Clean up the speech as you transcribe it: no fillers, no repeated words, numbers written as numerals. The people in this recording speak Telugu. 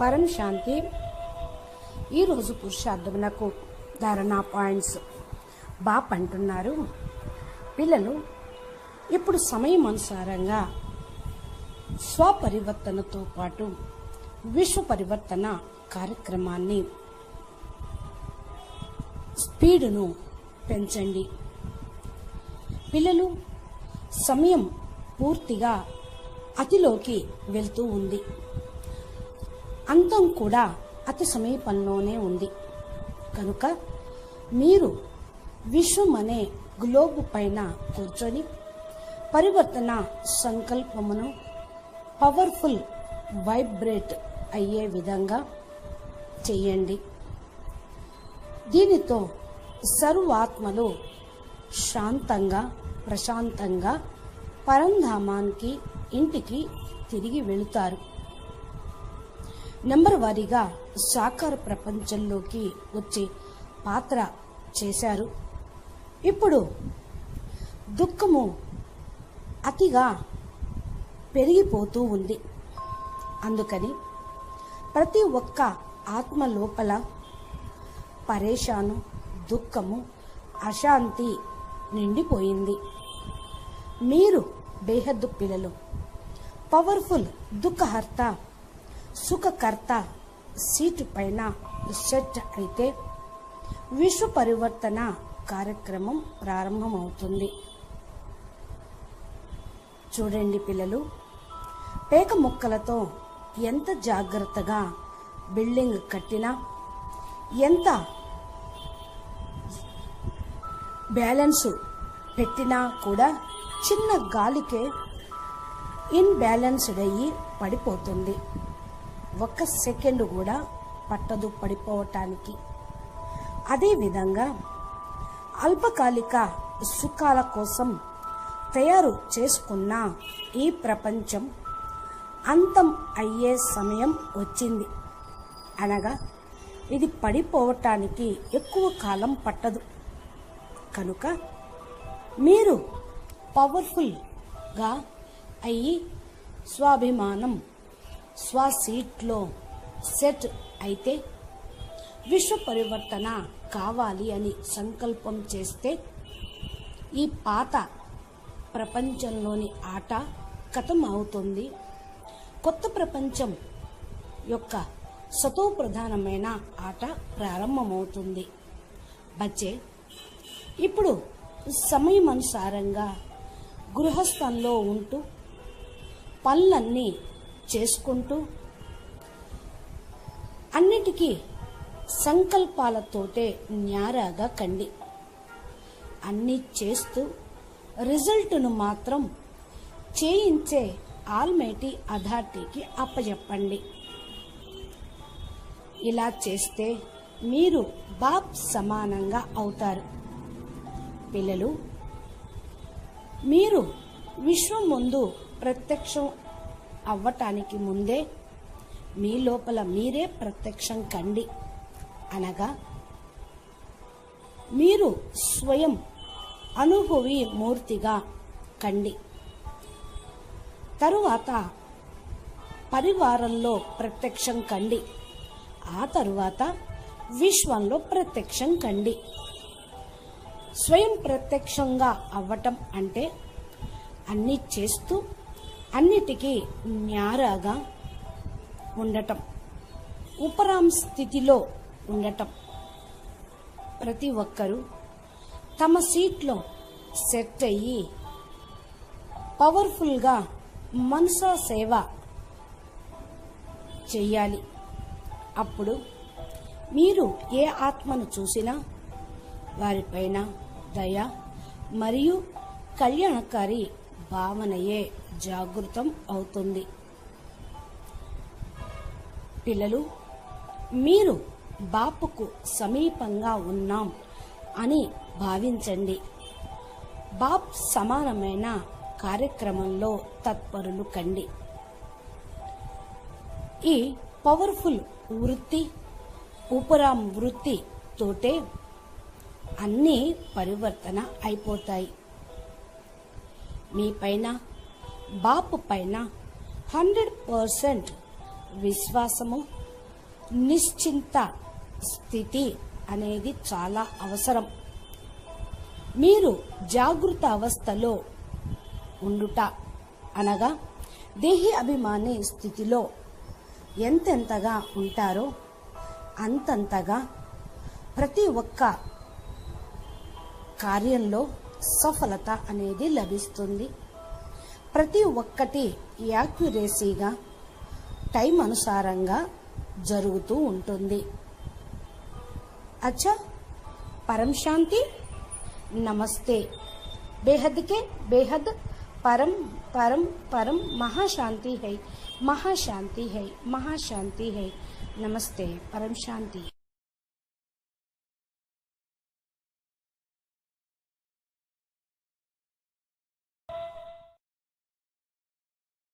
పరం శాంతి. ఈరోజు పురుషార్థమునకు ధారణా పాయింట్స్ బాప్ అంటున్నారు, పిల్లలు ఇప్పుడు సమయం అనుసారంగా స్వపరివర్తనతో పాటు విశ్వ పరివర్తన కార్యక్రమాన్ని స్పీడును పెంచండి. పిల్లలు, సమయం పూర్తిగా అతిలోకి వెళ్తూ ఉంది. అంతం కూడా అతి సమీపంలోనే ఉంది. కనుక మీరు విశ్వం అనే గ్లోబ్ పైన కూర్చొని పరివర్తన సంకల్పమును పవర్ఫుల్ వైబ్రేట్ అయ్యే విధంగా చెయ్యండి. దీనితో సర్వాత్మలు శాంతంగా ప్రశాంతంగా పరంధామానికి ఇంటికి తిరిగి వెళుతారు. నెంబర్ వారీగా సాకార ప్రపంచంలోకి వచ్చే పాత్ర చేశారు. ఇప్పుడు దుఃఖము అతిగా పెరిగిపోతూ ఉంది. అందుకని ప్రతి ఒక్క ఆత్మ లోపల పరేషాను, దుఃఖము, అశాంతి నిండిపోయింది. మీరు బేహద్దు పిల్లలు, పవర్ఫుల్ దుఃఖహర్త సుఖకర్త సీటు పైన సెట్ అయితే విశ్వ పరివర్తన కార్యక్రమం ప్రారంభమవుతుంది. చూడండి పిల్లలు, పేక ముక్కలతో ఎంత జాగ్రత్తగా బిల్డింగ్ కట్టినా, ఎంత బ్యాలెన్స్ పెట్టినా కూడా చిన్న గాలికే ఇన్బ్యాలెన్స్డ్ అయ్యి పడిపోతుంది. ఒక్క సెకండ్ కూడా పట్టదు పడిపోవటానికి. అదేవిధంగా అల్పకాలిక సుఖాల కోసం తయారు చేసుకున్న ఈ ప్రపంచం అంతం అయ్యే సమయం వచ్చింది. అనగా ఇది పడిపోవటానికి ఎక్కువ కాలం పట్టదు. కనుక మీరు పవర్ఫుల్గా అయ్యి స్వాభిమానం స్వసీట్లో సెట్ అయితే విశ్వ పరివర్తన కావాలి అని సంకల్పం చేస్తే ఈ పాత ప్రపంచంలోని ఆట ఖతం అవుతుంది. కొత్త ప్రపంచం యొక్క సతో ప్రధానమైన ఆట ప్రారంభమవుతుంది. బచ్చే, ఇప్పుడు సమయం అనుసారంగా గృహస్థంలో ఉంటూ పనులన్నీ చేసుకుంటూ అన్నిటికీ సంకల్పాలతోటే న్యారాగా కండి. అన్నీ చేస్తూ రిజల్ట్ను మాత్రం చేయించే ఆల్మైటీ అథారిటీకి అప్పచెప్పండి. ఇలా చేస్తే మీరు బాప్ సమానంగా అవుతారు. పిల్లలు, మీరు విశ్వం ముందు ప్రత్యక్షం అవ్వటానికి ముందే మీ లోపల మీరే ప్రత్యక్షం కండి. అనగా మీరు స్వయం అనుభవి మూర్తిగా కండి. తరువాత పరివారంలో ప్రత్యక్షం కండి. ఆ తరువాత విశ్వంలో ప్రత్యక్షం కండి. స్వయం ప్రత్యక్షంగా అవ్వటం అంటే అన్నీ చేస్తూ అన్నిటికీ న్యారాగా ఉండటం, ఉపరామ్ స్థితిలో ఉండటం. ప్రతి ఒక్కరూ తమ సీట్లో సెట్ అయ్యి పవర్ఫుల్గా మనసా సేవ చెయ్యాలి. అప్పుడు మీరు ఏ ఆత్మను చూసినా వారిపైన దయ మరియు కళ్యాణకారి భావనయే జాగృతం అవుతుంది. పిల్లలు, మీరు బాపుకు సమీపంగా ఉన్నాం అని భావించండి. బాప్ సమానమైన కార్యక్రమంలో తత్పరులు కండి. ఈ పవర్ఫుల్ వృత్తి, ఉపరామ్ వృత్తి తోటే అన్నీ పరివర్తన అయిపోతాయి. మీ పైన బాపు పైన 100% విశ్వాసము నిశ్చింత స్థితి అనేది చాలా అవసరం. మీరు జాగృత అవస్థలో ఉండుట అనగా దేహి అభిమాని స్థితిలో ఎంతెంతగా ఉంటారో అంతంతగా ప్రతి ఒక్క కార్యంలో సఫలత అనేది లభిస్తుంది. ప్రతి ఒక్కటి యాక్యురేసీగా టైం అనుసారంగా జరుగుతూ ఉంటుంది. अच्छा, परम शांति, नमस्ते। बेहद के बेहद परम परम परम महाशांति है, महाशांति है, महाशांति है। नमस्ते, परम शांति।